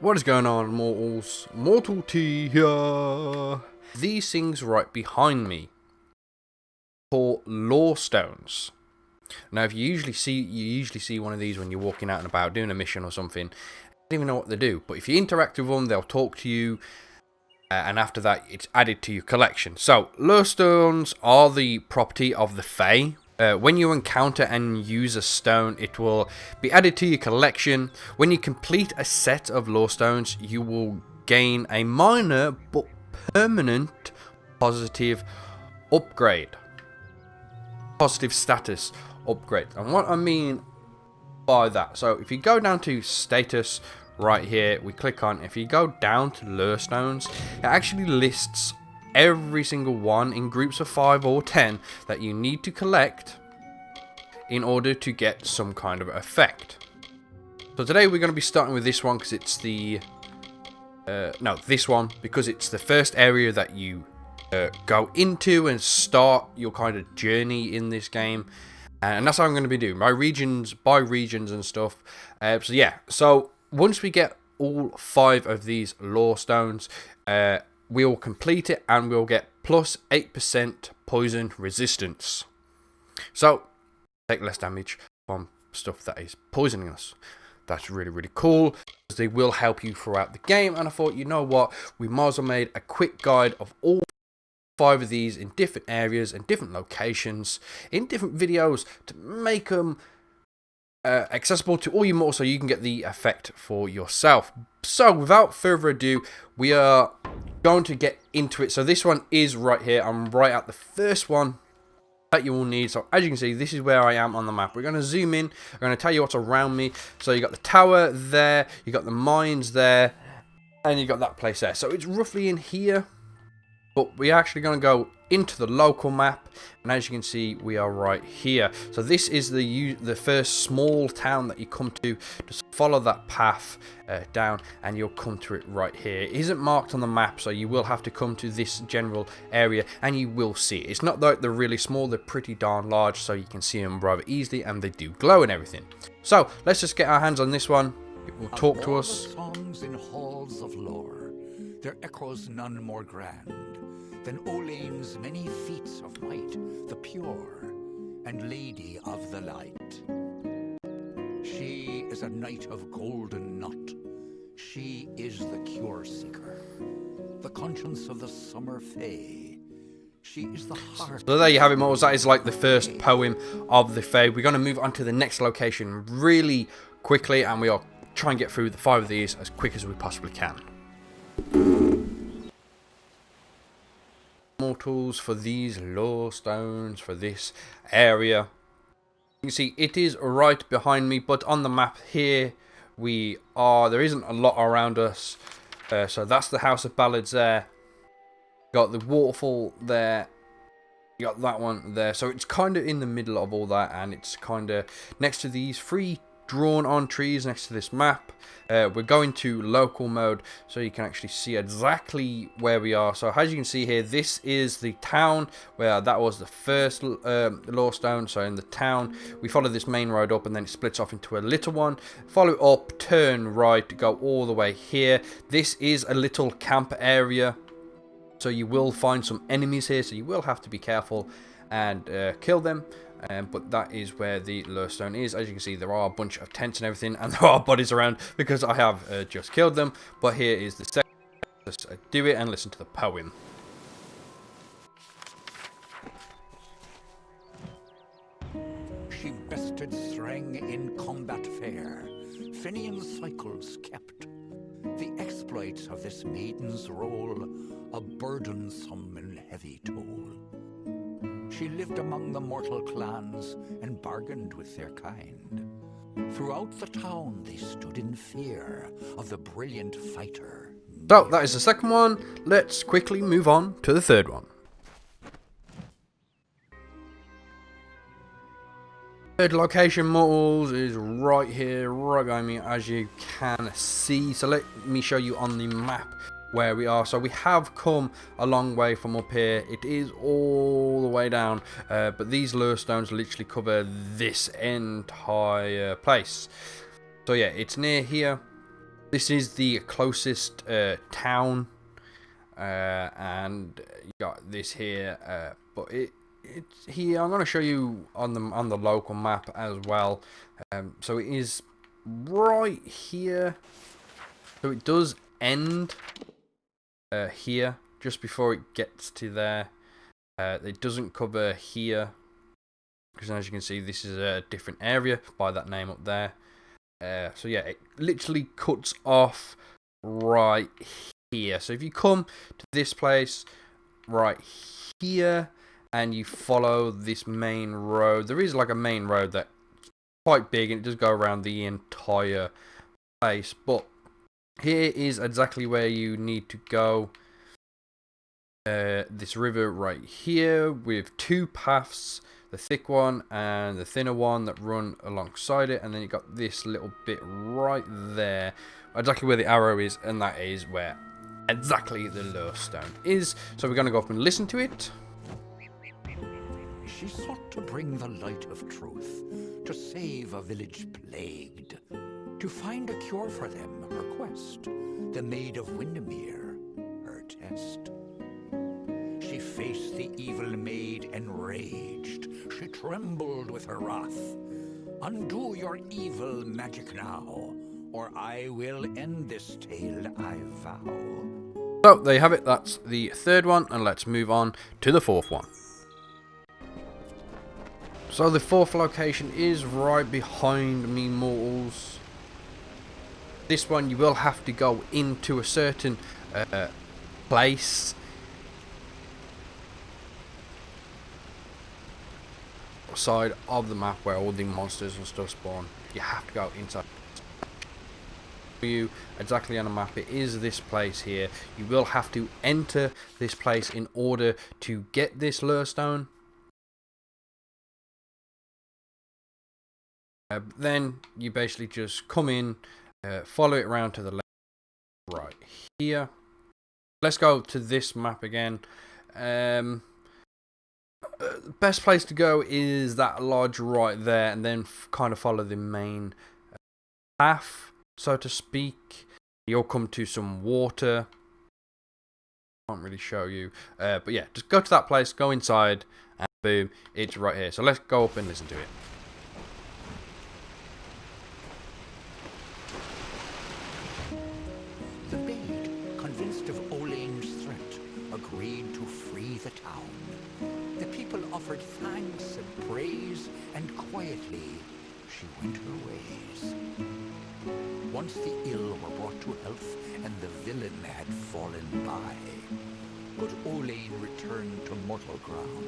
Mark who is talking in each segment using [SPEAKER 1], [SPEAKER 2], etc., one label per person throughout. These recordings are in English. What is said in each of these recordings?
[SPEAKER 1] What is going on, mortals? Mortal T here. These things right behind me called Lorestones. Now, if you usually see one of these when you're walking out and about doing a mission or something. I don't even know what they do, but if you interact with them, they'll talk to you, and after that, it's added to your collection. So, Lorestones are the property of the Fae. When you encounter and use a stone, it will be added to your collection. When you complete a set of Lorestones, you will gain a minor but permanent positive upgrade. Positive status upgrade. And what I mean by that, so if you go down to status right here, we click on, if you go down to Lorestones, it actually lists every single one in groups of 5 or 10 that you need to collect in order to get some kind of effect. So today we're going to be starting with this one because it's the this one because it's the first area that you go into and start your kind of journey in this game, and that's how I'm going to be doing by regions and stuff. So yeah, so once we get all 5 of these Lorestones, we'll complete it and we'll get plus 8% poison resistance. So, take less damage from stuff that is poisoning us. That's really, really cool, because they will help you throughout the game. And I thought, you know what, we might as well made a quick guide of all 5 of these in different areas and different locations, in different videos, to make them accessible to all you more, so you can get the effect for yourself. So without further ado, we are going to get into it. So this one is right here. I'm right at the first one that you will need. So as you can see, this is where I am on the map. We're going to zoom in. I'm going to tell you what's around me. So you got the tower there, you got the mines there, and you got that place there. So it's roughly in here. But we're actually going to go into the local map, and as you can see, we are right here. So this is the first small town that you come to. Just follow that path down, and you'll come to it right here. It isn't marked on the map, so you will have to come to this general area, and you will see it. It's not like they're really small; they're pretty darn large, so you can see them rather easily, and they do glow and everything. So let's just get our hands on this one. It will talk to us.
[SPEAKER 2] Songs in halls of lore, there echoes none more grand than Olane's many feats of might, the pure and lady of the light. She is a knight of golden knot. She is the cure seeker, the conscience of the summer fae. She is the heart. So
[SPEAKER 1] there you have it, mortals. That is like the first poem of the fae. We're going to move on to the next location really quickly, and we are trying to get through the 5 of these as quick as we possibly can. Mortals, for these Lorestones, for this area, you can see it is right behind me, but on the map here there isn't a lot around us. So that's the House of Ballads there, got the waterfall there, you got that one there, so it's kind of in the middle of all that, and it's kind of next to these 3 drawn on trees next to this map. We're going to local mode so you can actually see exactly where we are. So as you can see here, this is the town where that was the first Lorestone. So in the town, we follow this main road up, and then it splits off into a little one. Follow it up, turn right, go all the way here. This is a little camp area, so you will find some enemies here, so you will have to be careful and kill them. But that is where the Lorestone is. As you can see, there are a bunch of tents and everything, and there are bodies around because I have just killed them. But here is the second. Let's do it and listen to the poem.
[SPEAKER 2] She bested Strang in combat fair, Finian cycles kept. The exploits of this maiden's role, a burdensome and heavy toll. She lived among the mortal clans and bargained with their kind. Throughout the town they stood in fear of the brilliant fighter.
[SPEAKER 1] So that is the second one. Let's quickly move on to the third one. Third location, mortals, is right here, right behind me, as you can see. So let me show you on the map where we are. So we have come a long way from up here. It is all the way down, but these Lorestones literally cover this entire place. So yeah, it's near here. This is the closest town, and you got this here. But it's here. I'm going to show you on the local map as well. So it is right here. So it does end here just before it gets to there. It doesn't cover here because, as you can see, this is a different area by that name up there. So yeah, it literally cuts off right here. So if you come to this place right here and you follow this main road, there is like a main road that's quite big and it does go around the entire place. But here is exactly where you need to go. This river right here with two paths, the thick one and the thinner one that run alongside it, and then you got this little bit right there, exactly where the arrow is, and that is where exactly the Lorestone is. So we're going to go up and listen to it.
[SPEAKER 2] She sought to bring the light of truth, to save a village plagued, to find a cure for them, her quest, the Maid of Windermere, her test. She faced the evil maid enraged. She trembled with her wrath. Undo your evil magic now, or I will end this tale, I vow.
[SPEAKER 1] So there you have it, that's the third one, and let's move on to the fourth one. So the fourth location is right behind me, mortals. This one you will have to go into a certain place. Side of the map where all the monsters and stuff spawn. You have to go inside. You exactly on the map, it is this place here. You will have to enter this place in order to get this Lorestone. Then you basically just come in, follow it around to the left, right here. Let's go to this map again. Best place to go is that lodge right there, and then kind of follow the main path, so to speak. You'll come to some water. Can't really show you, but yeah, just go to that place, go inside, and boom, it's right here. So let's go up and listen to it.
[SPEAKER 2] The maid, convinced of Olane's threat, agreed to free the town. The people offered thanks and praise, and quietly she went her ways. Once the ill were brought to health, and the villain had fallen by, good Olane returned to mortal ground,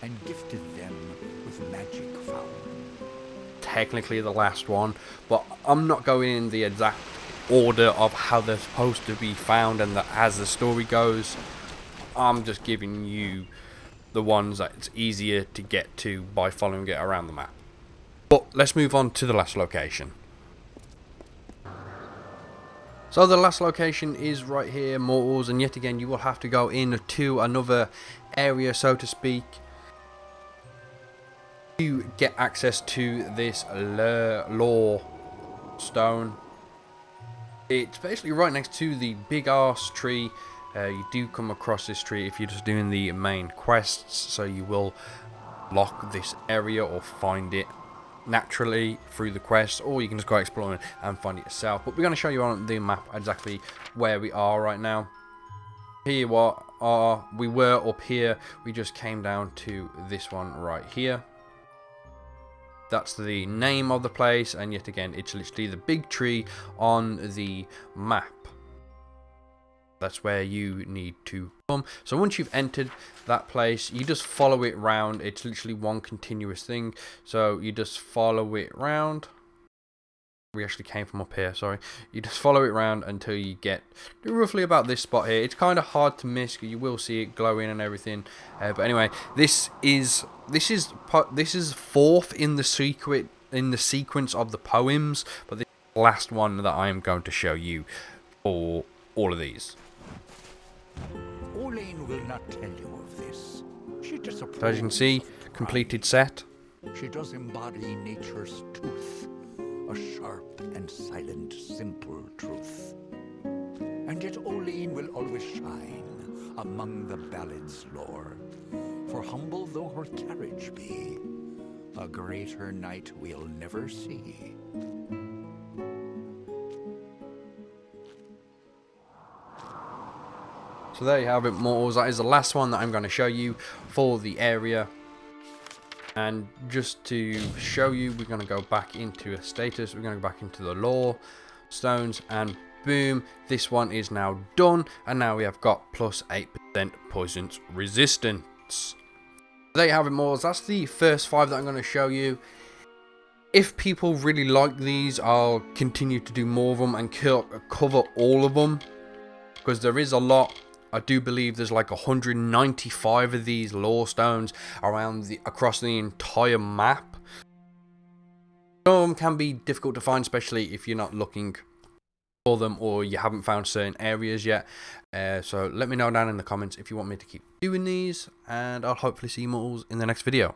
[SPEAKER 2] and gifted them with magic found.
[SPEAKER 1] Technically the last one, but I'm not going in the exact order of how they're supposed to be found and as the story goes. I'm just giving you the ones that it's easier to get to by following it around the map. But let's move on to the last location. So the last location is right here, mortals, and yet again you will have to go into another area, so to speak, to get access to this Lorestone. It's basically right next to the big arse tree. You do come across this tree if you're just doing the main quests, so you will lock this area or find it naturally through the quest, or you can just go exploring and find it yourself. But we're going to show you on the map exactly where we are right now. Here we were up here, we just came down to this one right here. That's the name of the place, and yet again it's literally the big tree on the map. That's where you need to come. So once you've entered that place, you just follow it round. It's literally one continuous thing. So you just follow it round. We actually came from up here, sorry. You just follow it round until you get roughly about this spot here. It's kind of hard to miss. You will see it glowing and everything. But anyway, this is fourth in the sequence of the poems, but this is the last one that I am going to show you for all of these.
[SPEAKER 2] Olane will not tell you of this. She disapproves.
[SPEAKER 1] So as you can see, completed set.
[SPEAKER 2] She does embody nature's tooth, a sharp and silent, simple truth. And yet Oline will always shine among the ballad's lore, for humble though her carriage be, a greater knight we'll never see.
[SPEAKER 1] So there you have it, mortals. That is the last one that I'm going to show you for the area. And just to show you, we're going to go back into a status. We're going to go back into the lore stones, and boom, this one is now done. And now we have got plus 8% poison resistance. There you have it, mortals. That's the first 5 that I'm going to show you. If people really like these, I'll continue to do more of them and cover all of them, because there is a lot. I do believe there's like 195 of these lore stones across the entire map. Some of them can be difficult to find, especially if you're not looking for them or you haven't found certain areas yet. So let me know down in the comments if you want me to keep doing these, and I'll hopefully see you all in the next video.